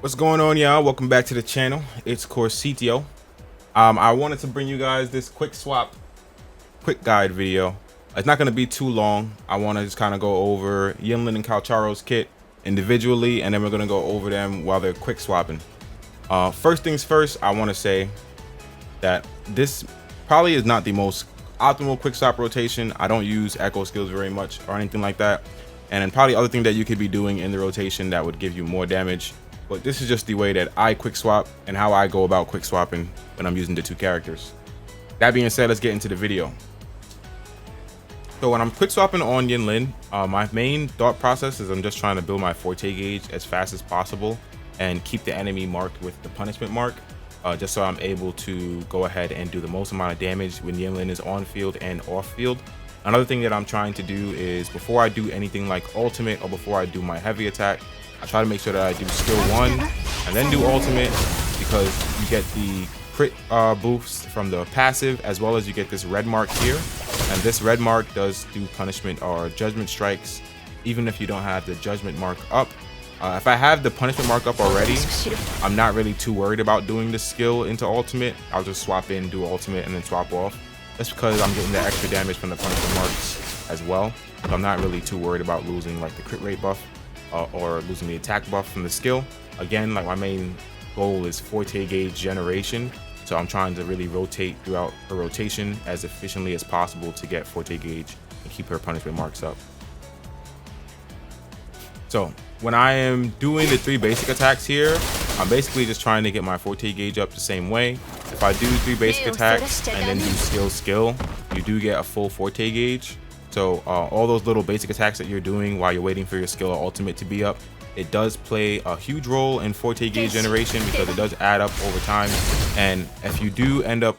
What's going on, y'all? Welcome back to the channel. It's Corsitio. I wanted to bring you guys this Quickswap quick guide video. It's not going to be too long. I want to just kind of go over Yinlin and Calcharo's kit individually, and then we're going to go over them while they're quick swapping. First things first, I want to say that this probably is not the most optimal quick swap rotation. I don't use echo skills very much or anything like that. And then probably other thing that you could be doing in the rotation that would give you more damage. But this is just the way that I quick swap and how I go about quick swapping when I'm using the two characters. That being said, let's get into the video. So when I'm quick swapping on Yinlin, my main thought process is I'm just trying to build my forte gauge as fast as possible and keep the enemy marked with the punishment mark, just so I'm able to go ahead and do the most amount of damage when Yinlin is on field and off field. Another thing that I'm trying to do is before I do anything like ultimate or before I do my heavy attack, I try to make sure that I do skill 1 and then do ultimate, because you get the crit boosts from the passive, as well as you get this red mark here, and this red mark does do punishment or judgment strikes even if you don't have the judgment mark up. If I have the punishment mark up already, I'm not really too worried about doing the skill into ultimate. I'll just swap in, do ultimate, and then swap off. That's because I'm getting the extra damage from the punishment marks as well, so I'm not really too worried about losing like the crit rate buff or losing the attack buff from the skill. Again, like my main goal is forte gauge generation, so I'm trying to really rotate throughout her rotation as efficiently as possible to get forte gauge and keep her punishment marks up. So when I am doing the 3 basic attacks here, I'm basically just trying to get my forte gauge up the same way. If I do 3 basic attacks and then do skill, you do get a full forte gauge. So all those little basic attacks that you're doing while you're waiting for your skill or ultimate to be up, it does play a huge role in forte gauge generation, because it does add up over time. And if you do end up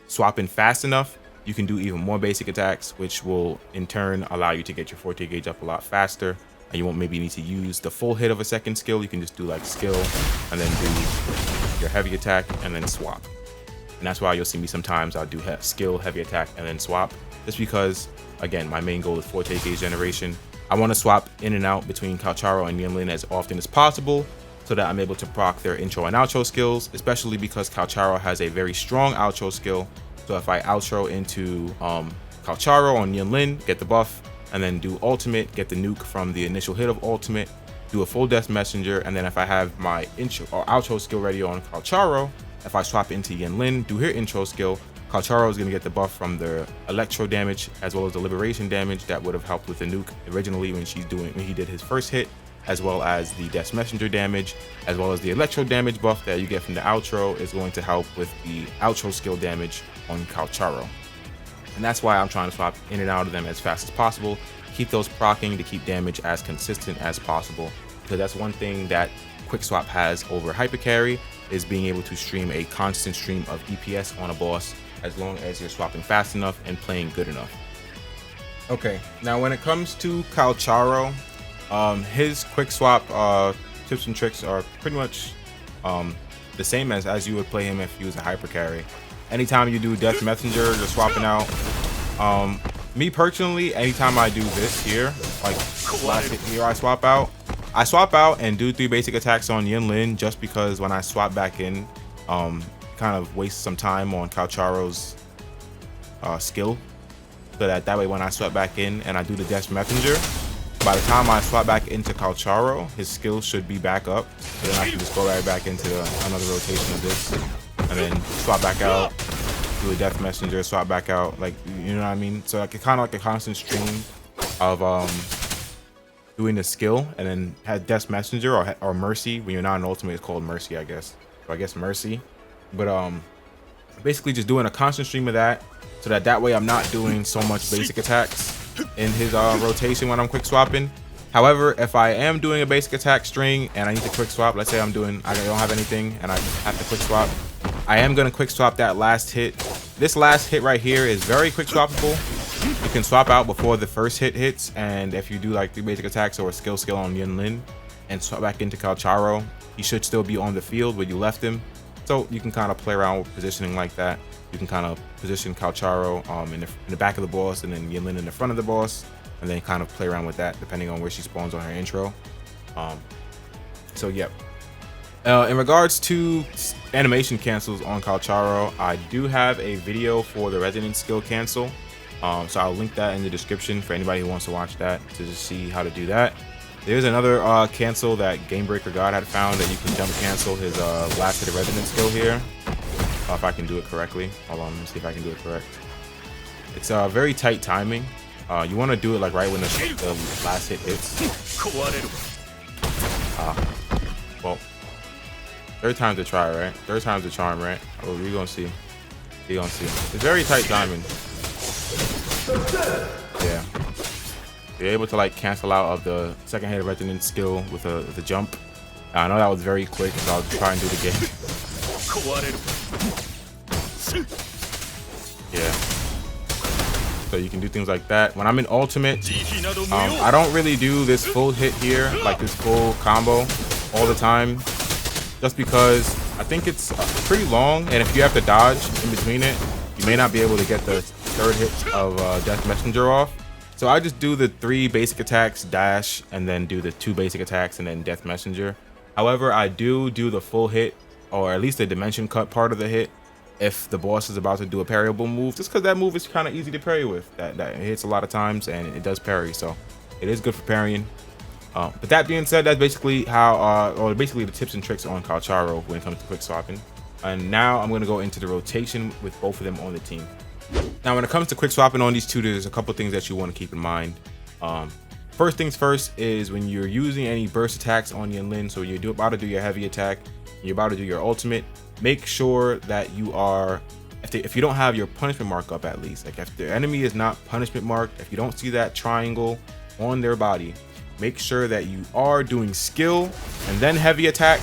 swapping fast enough, you can do even more basic attacks, which will in turn allow you to get your forte gauge up a lot faster. And you won't maybe need to use the full hit of a second skill. You can just do like skill and then do your heavy attack and then swap. And that's why you'll see me sometimes I'll do skill, heavy attack, and then swap, just because, again, my main goal is forte gauge generation. I want to swap in and out between Calcharo and Yinlin as often as possible, so that I'm able to proc their intro and outro skills, especially because Calcharo has a very strong outro skill. So if I outro into Calcharo on Yinlin, get the buff, and then do ultimate, get the nuke from the initial hit of ultimate, do a full death messenger, and then if I have my intro or outro skill ready on Calcharo, if I swap into Yinlin, do her intro skill, Calcharo is going to get the buff from the electro damage as well as the liberation damage that would have helped with the nuke originally when he did his first hit, as well as the death messenger damage, as well as the electro damage buff that you get from the outro is going to help with the outro skill damage on Calcharo. And that's why I'm trying to swap in and out of them as fast as possible, keep those proccing to keep damage as consistent as possible, because that's one thing that Quickswap has over hyper carry, is being able to stream a constant stream of DPS on a boss as long as you're swapping fast enough and playing good enough. Okay, now when it comes to Calcharo, his quick swap tips and tricks are pretty much the same as you would play him if he was a hyper carry. Anytime you do death messenger, you're swapping out. Me personally, anytime I do this here, like last hit here, I swap out and do 3 basic attacks on Yinlin, just because when I swap back in, kind of waste some time on Calcharo's skill, so that way when I swap back in and I do the death messenger, by the time I swap back into Calcharo, his skill should be back up, so then I can just go right back into another rotation of this, and then swap back out, do a death messenger, swap back out, like, you know what I mean? So like kind of like a constant stream of doing the skill, and then had death messenger or mercy. When you're not an ultimate, it's called mercy, I guess. So I guess mercy, but basically just doing a constant stream of that, so that way I'm not doing so much basic attacks in his rotation when I'm quick swapping. However, if I am doing a basic attack string and I need to quick swap, let's say I don't have anything and I have to quick swap, I am going to quick swap that last hit. This last hit right here is very quick swappable. You can swap out before the first hit hits, and if you do like 3 basic attacks or a skill on Yinlin and swap back into Calcharo, he should still be on the field where you left him. So you can kind of play around with positioning like that. You can kind of position Calcharo in the back of the boss, and then Yinlin in the front of the boss, and then kind of play around with that depending on where she spawns on her intro. So yep. In regards to animation cancels on Calcharo, I do have a video for the resonance skill cancel. So I'll link that in the description for anybody who wants to watch that to just see how to do that. There's another cancel that Gamebreaker God had found that you can jump cancel his last hit of resonance skill here. If I can do it correctly. Hold on, let me see if I can do it correct. It's very tight timing. You want to do it like right when the last hit hits. Well, third time's a try, right? Third time's a charm, right? Oh, we're gonna see. We're gonna see. It's very tight timing. Yeah. You're able to like cancel out of the second hit of resonance skill with a jump. I know that was very quick, so I'll try and do it again. Yeah. So you can do things like that. When I'm in ultimate, I don't really do this full hit here, like this full combo all the time, just because I think it's pretty long, and if you have to dodge in between it, you may not be able to get the third hit of Death Messenger off. So I just do the 3 basic attacks, dash, and then do the 2 basic attacks and then Death Messenger. However, I do the full hit, or at least the dimension cut part of the hit, if the boss is about to do a parryable move, just because that move is kind of easy to parry with. That hits a lot of times and it does parry, so it is good for parrying. But that being said, that's basically how, or basically the tips and tricks on Calcharo when it comes to quick swapping. And now I'm going to go into the rotation with both of them on the team. Now, when it comes to quick swapping on these two, there's a couple things that you want to keep in mind. First things first is when you're using any burst attacks on Yinlin, so you're about to do your heavy attack, you're about to do your ultimate, make sure that you are, if you don't have your punishment mark up at least, like if the enemy is not punishment marked, if you don't see that triangle on their body, make sure that you are doing skill and then heavy attack,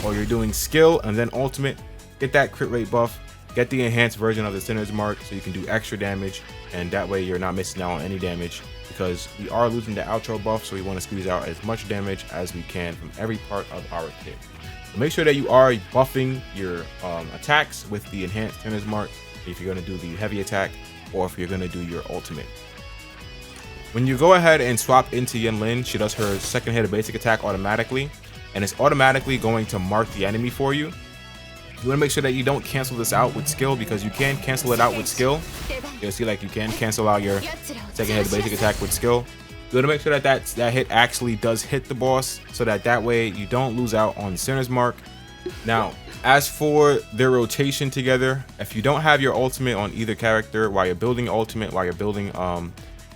or you're doing skill and then ultimate. Get that crit rate buff, get the enhanced version of the Sinner's Mark so you can do extra damage, and that way you're not missing out on any damage, because we are losing the outro buff, so we want to squeeze out as much damage as we can from every part of our kit. So make sure that you are buffing your attacks with the enhanced Sinner's Mark if you're going to do the heavy attack, or if you're going to do your ultimate. When you go ahead and swap into Yinlin, she does her second hit of basic attack automatically, and it's automatically going to mark the enemy for you. You want to make sure that you don't cancel this out with skill, because you can cancel it out with skill. You'll see like you can cancel out your second hit of basic attack with skill. You want to make sure that that hit actually does hit the boss, so that way you don't lose out on the Sinner's Mark. Now, as for their rotation together, if you don't have your ultimate on either character while you're building ultimate,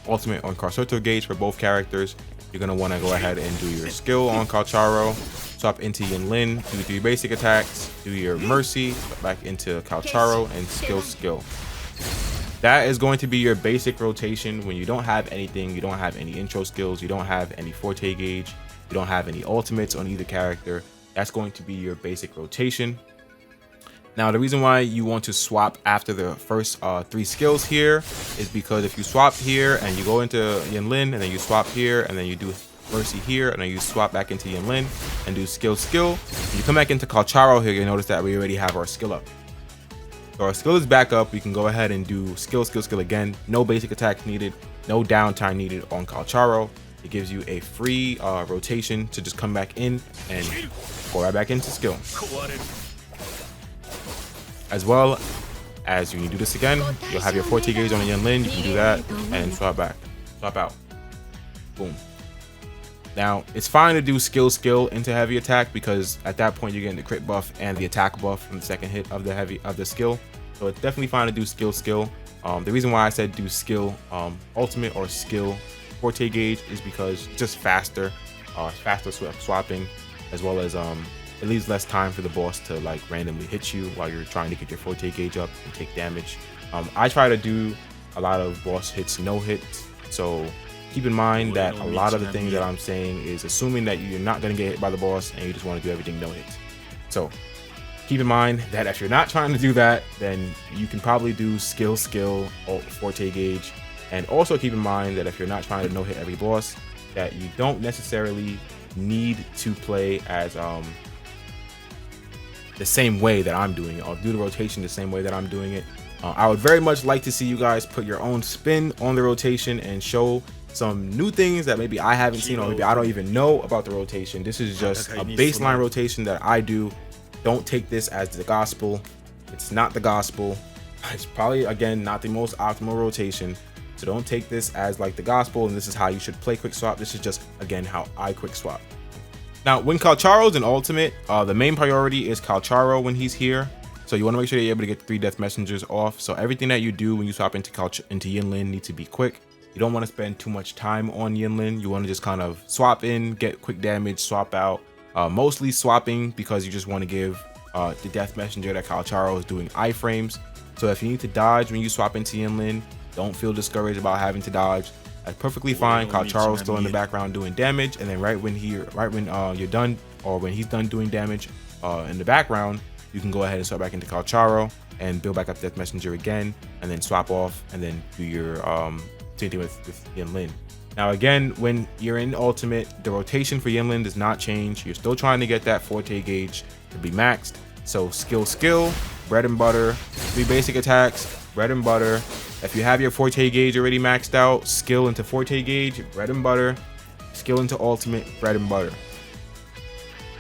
ultimate on Carcerto gauge for both characters, you're going to want to go ahead and do your skill on Calcharo, swap into Yinlin, do 3 basic attacks, do your mercy, back into Calcharo, and skill. That is going to be your basic rotation when you don't have anything, you don't have any intro skills, you don't have any forte gauge, you don't have any ultimates on either character. That's going to be your basic rotation. Now, the reason why you want to swap after the first 3 skills here is because if you swap here and you go into Yinlin, and then you swap here and then you do mercy here, and then you swap back into Yinlin and do skill, when you come back into Calcharo here, you'll notice that we already have our skill up. So our skill is back up. We can go ahead and do skill again. No basic attacks needed, no downtime needed on Calcharo. It gives you a free rotation to just come back in and go right back into skill. As well as when you do this again, you'll have your 40 gauge on the Yinlin. You can do that and swap out. Boom. Now, it's fine to do skill into heavy attack, because at that point you're getting the crit buff and the attack buff from the second hit of the skill. So it's definitely fine to do skill. The reason why I said do skill ultimate or skill forte gauge is because it's just faster swapping, as well as it leaves less time for the boss to like randomly hit you while you're trying to get your forte gauge up and take damage. I try to do a lot of boss hits no hits, so keep in mind that a lot of the things that I'm saying is assuming that you're not going to get hit by the boss and you just want to do everything no hits. So keep in mind that if you're not trying to do that, then you can probably do skill forte gauge. And also keep in mind that if you're not trying to no hit every boss, that you don't necessarily need to play as the same way that I'm doing it, or do the rotation the same way that I'm doing it. I would very much like to see you guys put your own spin on the rotation and show some new things that maybe I haven't seen, or maybe I don't even know about the rotation. This is just a baseline rotation that I do. Don't take this as the gospel. It's not the gospel. It's probably, again, not the most optimal rotation. So don't take this as like the gospel and this is how you should play Quickswap. This is just, again, how I Quickswap. Now, when Calcharo's in ultimate, the main priority is Calcharo when he's here. So you want to make sure that you're able to get 3 death messengers off. So everything that you do when you swap into Yinlin needs to be quick. You don't want to spend too much time on Yinlin. You want to just kind of swap in, get quick damage, swap out. Mostly swapping because you just want to give the death messenger that Calcharo is doing iframes. So if you need to dodge when you swap into Yinlin, don't feel discouraged about having to dodge. That's perfectly fine. Calcharo's still in the background doing damage, and then right when you're done, or when he's done doing damage in the background, you can go ahead and swap back into Calcharo and build back up death messenger again, and then swap off, and then do your same thing with Yinlin. Now again, when you're in ultimate, the rotation for Yinlin does not change. You're still trying to get that forte gauge to be maxed. So skill, bread and butter, 3 basic attacks, bread and butter. If you have your forte gauge already maxed out, skill into forte gauge, bread and butter, skill into ultimate, bread and butter.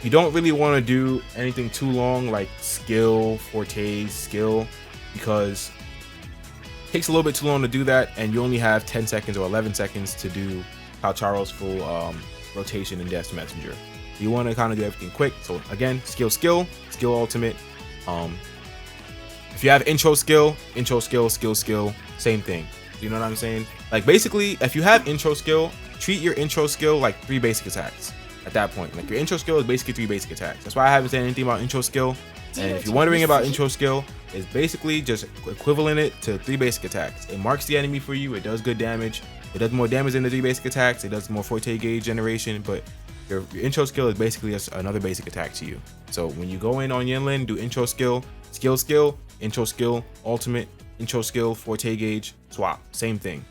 You don't really want to do anything too long like skill, forte, skill, because takes a little bit too long to do that, and you only have 10 seconds or 11 seconds to do Calcharo's full rotation and death messenger. You want to kind of do everything quick. So again, skill, ultimate. If you have intro skill, skill, same thing. You know what I'm saying? Like basically, if you have intro skill, treat your intro skill like 3 basic attacks at that point. Like your intro skill is basically 3 basic attacks. That's why I haven't said anything about intro skill. And if you're wondering about intro skill, it's basically just equivalent it to 3 basic attacks. It marks the enemy for you. It does good damage. It does more damage than the 3 basic attacks. It does more forte gauge generation, but your intro skill is basically just another basic attack to you. So when you go in on Yinlin, do intro skill, intro skill, ultimate, intro skill, forte gauge, swap, same thing.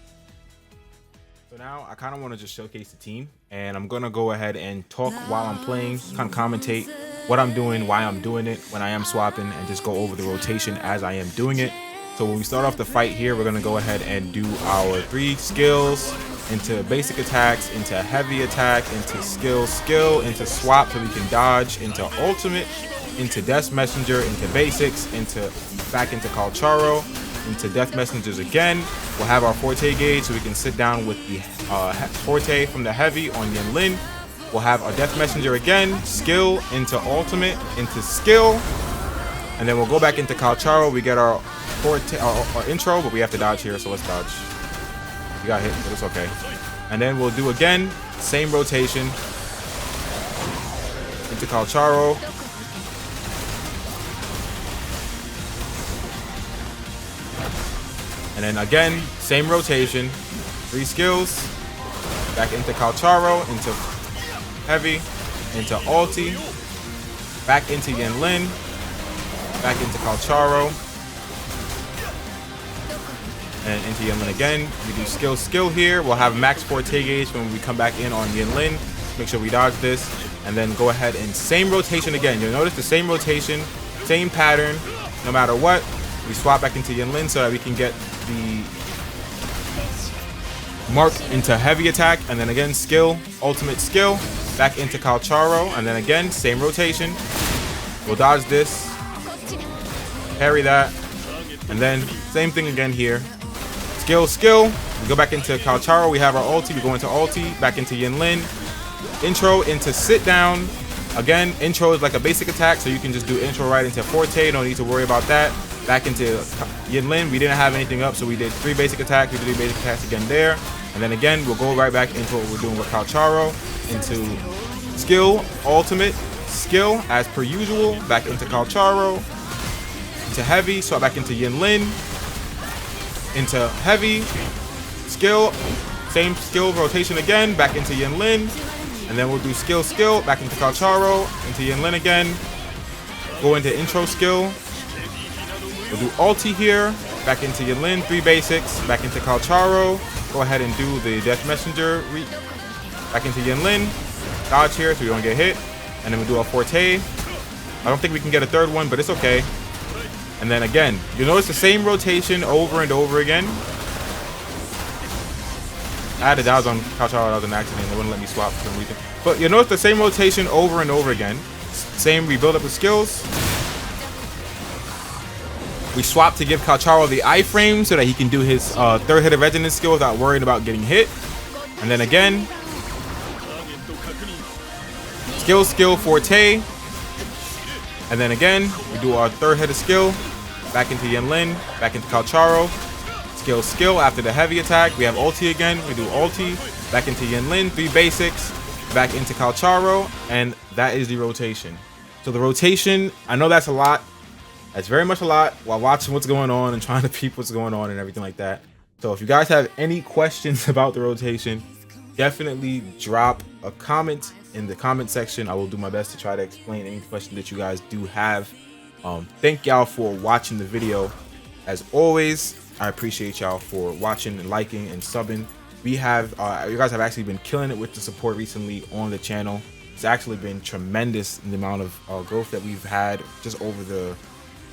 So now I kind of want to just showcase the team, and I'm gonna go ahead and talk while I'm playing, kind of commentate what I'm doing, why I'm doing it when I am swapping, and just go over the rotation as I am doing it. So when we start off the fight here, we're gonna go ahead and do our 3 skills into basic attacks, into heavy attack, into skill, into swap so we can dodge, into ultimate, into death messenger, into basics, into back into Calcharo, into death messengers again. We'll have our forte gauge so we can sit down with the forte from the heavy on Yinlin. We'll have our death messenger again, skill into ultimate, into skill, and then we'll go back into Calcharo. We get our forte, our intro, but we have to dodge here, so let's dodge. You got hit, but it's okay. And then we'll do again, same rotation into Calcharo. And then again, same rotation, 3 skills, back into Calcharo, into heavy, into ulti, back into Yinlin, back into Calcharo, and into Yinlin again. We do skill here. We'll have max forte gauge when we come back in on Yinlin. Make sure we dodge this, and then go ahead and same rotation again. You'll notice the same rotation, same pattern, no matter what. We swap back into Yinlin so that we can get the mark into heavy attack, and then again skill, ultimate skill, back into Calcharo, and then again same rotation. We'll dodge this, parry that, and then same thing again here. Skill, we go back into Calcharo, we have our ulti, we go into ulti, back into Yinlin, intro into sit down. Again, intro is like a basic attack, so you can just do intro right into forte, don't need to worry about that. Back into Yinlin, we didn't have anything up, so we did 3 basic attacks, we did 3 basic attacks again there. And then again, we'll go right back into what we're doing with Calcharo, into skill, ultimate, skill, as per usual, back into Calcharo, into heavy, swap back into Yinlin, into heavy, skill, same skill rotation again, back into Yinlin, and then we'll do skill, back into Calcharo, into Yinlin again, go into intro skill, we'll do ulti here, back into Yinlin, 3 basics, back into Calcharo, go ahead and do the death messenger, back into Yinlin, dodge here so we don't get hit, and then we do a forte. I don't think we can get a 3rd one, but it's okay. And then again, you'll notice the same rotation over and over again. added that was on Calcharo. That was an accident. They wouldn't let me swap for some reason. But you notice the same rotation over and over again. Same, we build up the skills. We swap to give Calcharo the iframe so that he can do his third hit of resonance skill without worrying about getting hit. And then again, skill, forte. And then again, we do our third hit of skill. Back into Yinlin, back into Calcharo. Skill after the heavy attack. We have ulti again. We do ulti. Back into Yinlin, 3 basics. Back into Calcharo. And that is the rotation. So the rotation, I know that's a lot. That's very much a lot while watching what's going on and trying to peep what's going on and everything like that. So if you guys have any questions about the rotation, definitely drop a comment in the comment section. I will do my best to try to explain any question that you guys do have. Thank y'all for watching the video. As always, I appreciate y'all for watching and liking and subbing. We have you guys have actually been killing it with the support recently on the channel. It's actually been tremendous in the amount of growth that we've had just over the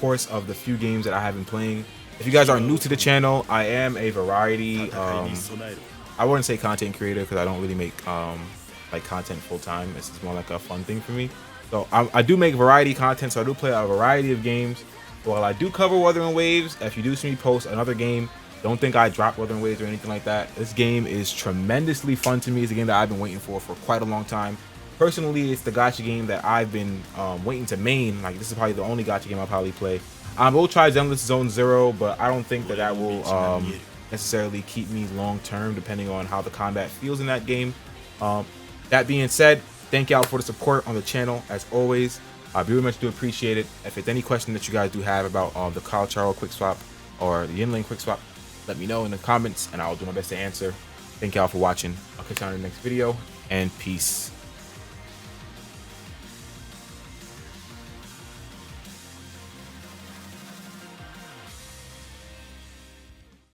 course of the few games that I have been playing. If you guys are new to the channel, I am a variety I wouldn't say content creator because I don't really make like content full-time. It's more like a fun thing for me. So I do make variety content, so I do play a variety of games. While I do cover Wuthering Waves, if you do see me post another game, don't think I drop Wuthering Waves or anything like that. This game is tremendously fun to me. It's a game that I've been waiting for quite a long time. Personally, it's the gacha game that I've been waiting to main. Like, this is probably the only gacha game I'll probably play. I will try Zenless Zone Zero, but I don't think that will necessarily keep me long term, depending on how the combat feels in that game. That being said, thank y'all for the support on the channel as always. I very much do appreciate it. If it's any question that you guys do have about the Calcharo Quickswap or the Yinlin Quickswap, let me know in the comments and I'll do my best to answer. Thank y'all for watching. I'll catch you on the next video, and peace.